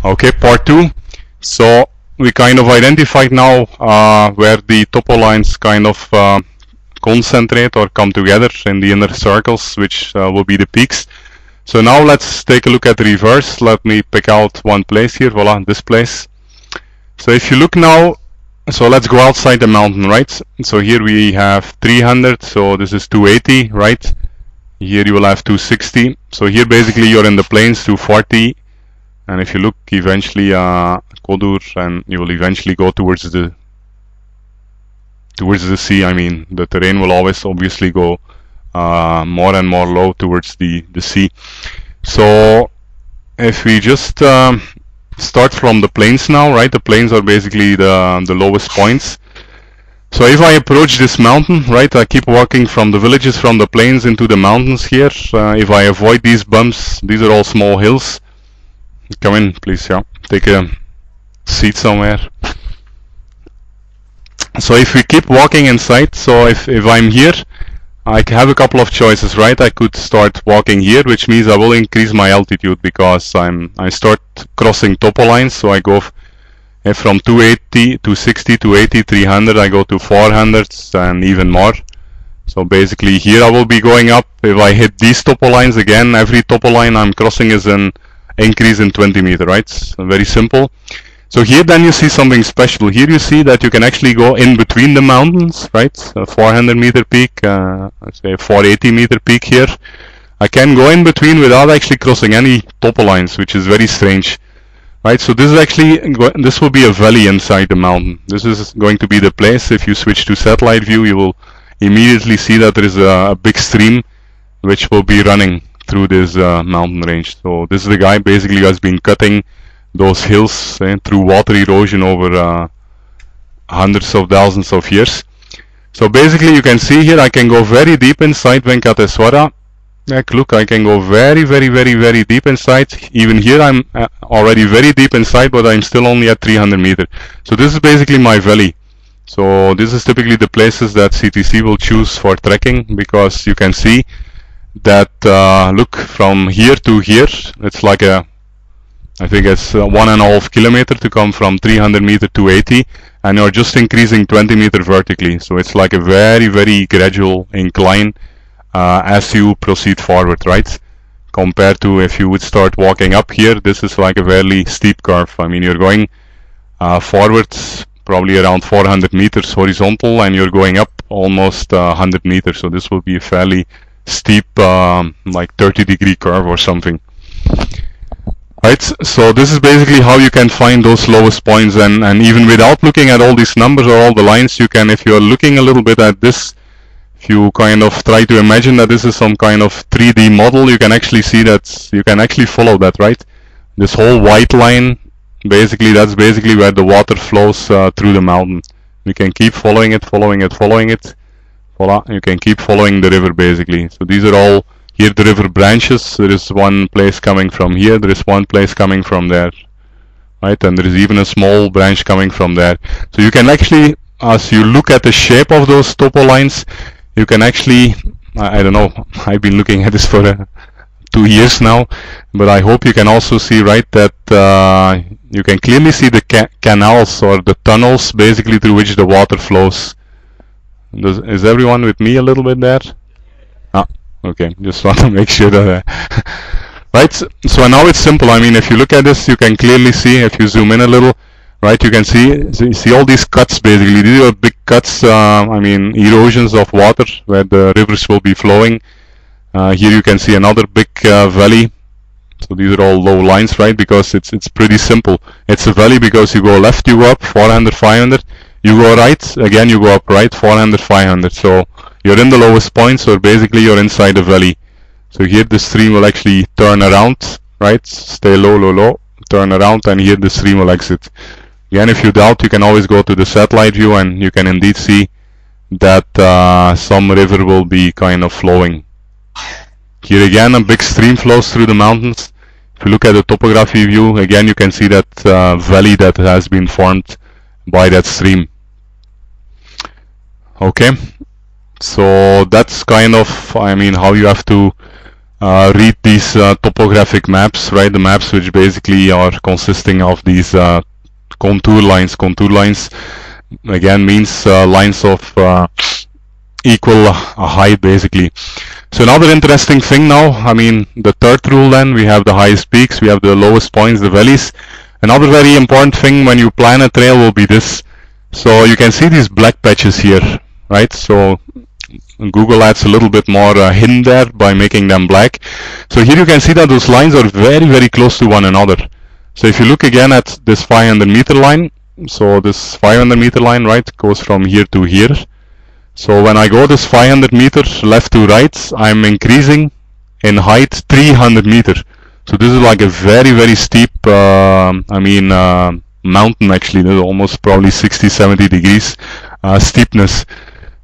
Okay, part 2. So we kind of identified now where the topo lines kind of concentrate or come together in the inner circles, which will be the peaks. So now let's take a look at the reverse. Let me pick out one place here. Voila, this place. So if you look now, so let's go outside the mountain, right? So here we have 300, so this is 280, right? Here you will have 260. So here basically you're in the plains, 240. And if you look eventually Kodur, and you will eventually go towards the sea. I mean, the terrain will always obviously go more and more low towards the sea. So if we just start from the plains now, right? The plains are basically the lowest points. So if I approach this mountain, right, I keep walking from the villages, from the plains into the mountains here. If I avoid these bumps, these are all small hills. Come in, please, yeah. Take a seat somewhere. So if we keep walking inside, so if I'm here, I have a couple of choices, right? I could start walking here, which means I will increase my altitude because I start crossing topo lines. So I go from 280, 260, 280, 300, I go to 400 and even more. So basically here I will be going up. If I hit these topo lines again, every topo line I'm crossing is an increase in 20 meters, right? So very simple. So here then you see something special. Here you see that you can actually go in between the mountains, right? A 400 meter peak, let's say a 480 meter peak here. I can go in between without actually crossing any topo lines, which is very strange, right? So this is actually, this will be a valley inside the mountain. This is going to be the place. If you switch to satellite view, you will immediately see that there is a big stream which will be running through this mountain range. So this is the guy basically who has been cutting those hills through water erosion over hundreds of thousands of years. So basically you can see here I can go very deep inside Venkateswara. Look, I can go very deep inside. Even here I'm already very deep inside, but I'm still only at 300 meters. So this is basically my valley. So this is typically the places that CTC will choose for trekking, because you can see that look, from here to here it's like I think it's 1.5 kilometers to come from 300 meters to 80, and you're just increasing 20 meters vertically. So it's like a very gradual incline as you proceed forward, right? Compared to if you would start walking up here, this is like a very steep curve. I mean, you're going forwards probably around 400 meters horizontal, and you're going up almost 100 meters. So this will be a fairly steep, like 30-degree curve or something. Right, so this is basically how you can find those lowest points, and even without looking at all these numbers or all the lines, you can, if you're looking a little bit at this, if you kind of try to imagine that this is some kind of 3D model, you can actually see that, you can actually follow that, right? This whole white line, basically, that's basically where the water flows through the mountain. You can keep following it. Voila, you can keep following the river basically. So these are all, here the river branches. There is one place coming from here, there is one place coming from there, right? And there is even a small branch coming from there. So you can actually, as you look at the shape of those topo lines, you can actually, I don't know, I've been looking at this for 2 years now, but I hope you can also see, right, that you can clearly see the canals or the tunnels basically through which the water flows. Is everyone with me a little bit there? Ah, okay, just want to make sure that right, so now it's simple. I mean, if you look at this, you can clearly see, if you zoom in a little, right, you can see all these cuts basically. These are big cuts, I mean, erosions of water where the rivers will be flowing. Here you can see another big valley. So these are all low lines, right, because it's pretty simple. It's a valley because you go left, you go up 400, 500. You go right, again you go up, right, 400, 500. So you're in the lowest point, so basically you're inside the valley. So here the stream will actually turn around, right, stay low, turn around, and here the stream will exit. Again, if you doubt, you can always go to the satellite view, and you can indeed see that some river will be kind of flowing. Here again, a big stream flows through the mountains. If you look at the topography view, again you can see that valley that has been formed by that stream. Okay, so that's kind of, I mean, how you have to read these topographic maps, right? The maps which basically are consisting of these contour lines. Contour lines again means lines of equal height, basically. So another interesting thing now, I mean, the third rule then, we have the highest peaks, we have the lowest points, the valleys. Another very important thing when you plan a trail will be this. So you can see these black patches here, right? So Google adds a little bit more hidden there by making them black. So here you can see that those lines are very, very close to one another. So if you look again at this 500 meter line, so this 500 meter line, right, goes from here to here. So when I go this 500 meters left to right, I'm increasing in height 300 meters. So this is like a very, very steep, mountain actually. There's almost probably 60-70 degrees steepness.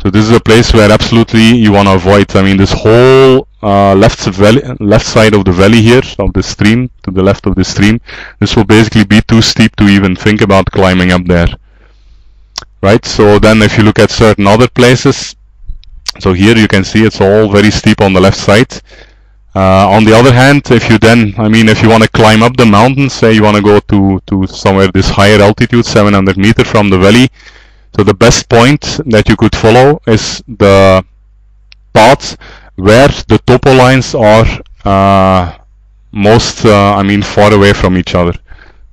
So this is a place where absolutely you want to avoid. I mean, this whole left side of the valley here, of the stream, to the left of the stream, this will basically be too steep to even think about climbing up there. Right, so then if you look at certain other places, so here you can see it's all very steep on the left side. On the other hand, if you then, if you want to climb up the mountain, say you want to go to somewhere this higher altitude, 700 meters from the valley, so the best point that you could follow is the path where the topo lines are most, far away from each other.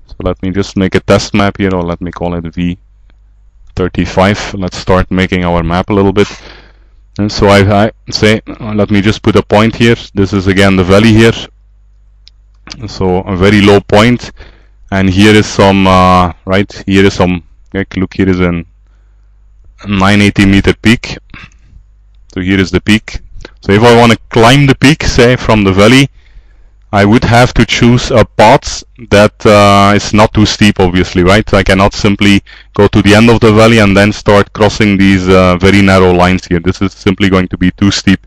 So let me just make a test map here, or let me call it V35. Let's start making our map a little bit. And so I say, let me just put a point here. This is again the valley here. So a very low point. And here is some, here is some, look, here is a 980 meter peak. So here is the peak. So if I want to climb the peak, say from the valley, I would have to choose a path that is not too steep, obviously, right? I cannot simply go to the end of the valley and then start crossing these very narrow lines here. This is simply going to be too steep.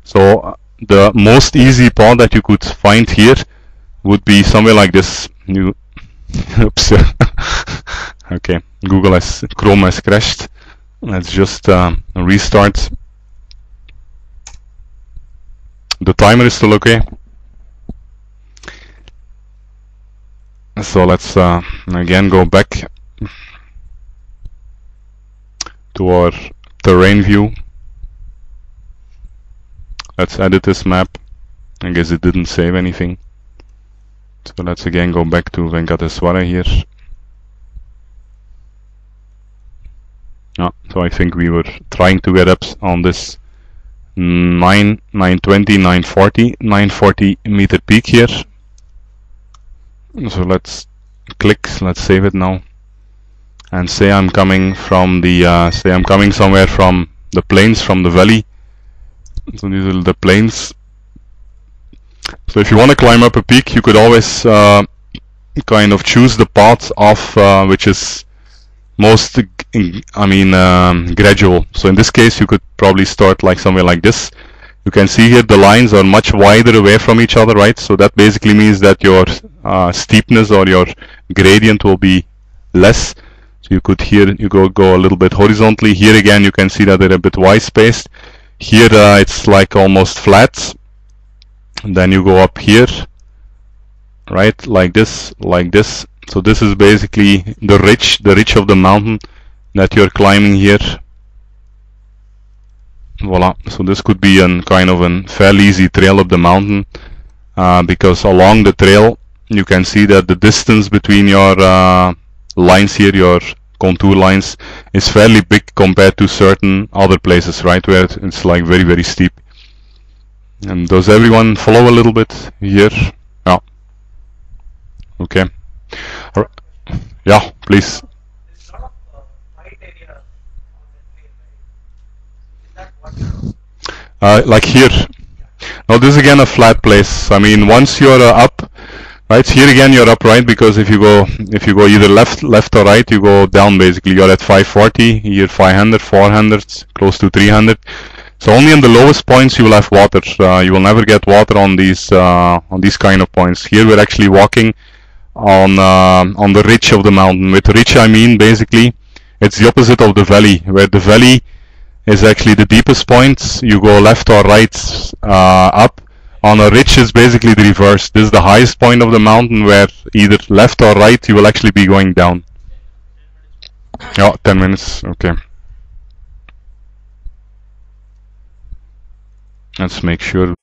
So the most easy path that you could find here would be somewhere like this. Oops. Okay, Chrome has crashed. Let's just restart. The timer is still okay. So let's again go back to our terrain view. Let's edit this map. I guess it didn't save anything. So let's again go back to Venkateswara here. So I think we were trying to get up on this 940 meter peak here. So let's save it now, and say I'm coming from the I'm coming somewhere from the plains, from the valley. So these are the plains. So if you want to climb up a peak, you could always kind of choose the path of which is most gradual. So in this case you could probably start like somewhere like this. You can see here the lines are much wider away from each other, right? So that basically means that your steepness or your gradient will be less. So you could go a little bit horizontally. Here again you can see that they're a bit wide spaced. Here it's like almost flat. And then you go up here, right? Like this, like this. So this is basically the ridge of the mountain that you're climbing here. Voila. So this could be a kind of a fairly easy trail up the mountain, because along the trail you can see that the distance between your lines here, your contour lines, is fairly big compared to certain other places, right, where it's like very, very steep. And does everyone follow a little bit here? Yeah. Okay. Yeah, please. Like here. Now this is again a flat place. I mean, once you're up, right, here again you're up, right, because if you go either left or right, you go down basically. You're at 540, here 500, 400, close to 300. So only in the lowest points you will have water. You will never get water on these kind of points. Here we're actually walking on the ridge of the mountain. With ridge I mean basically it's the opposite of the valley, where the valley is actually the deepest point. You go left or right up. on a ridge is basically the reverse. This is the highest point of the mountain where either left or right you will actually be going down. Oh, 10 minutes, okay. Let's make sure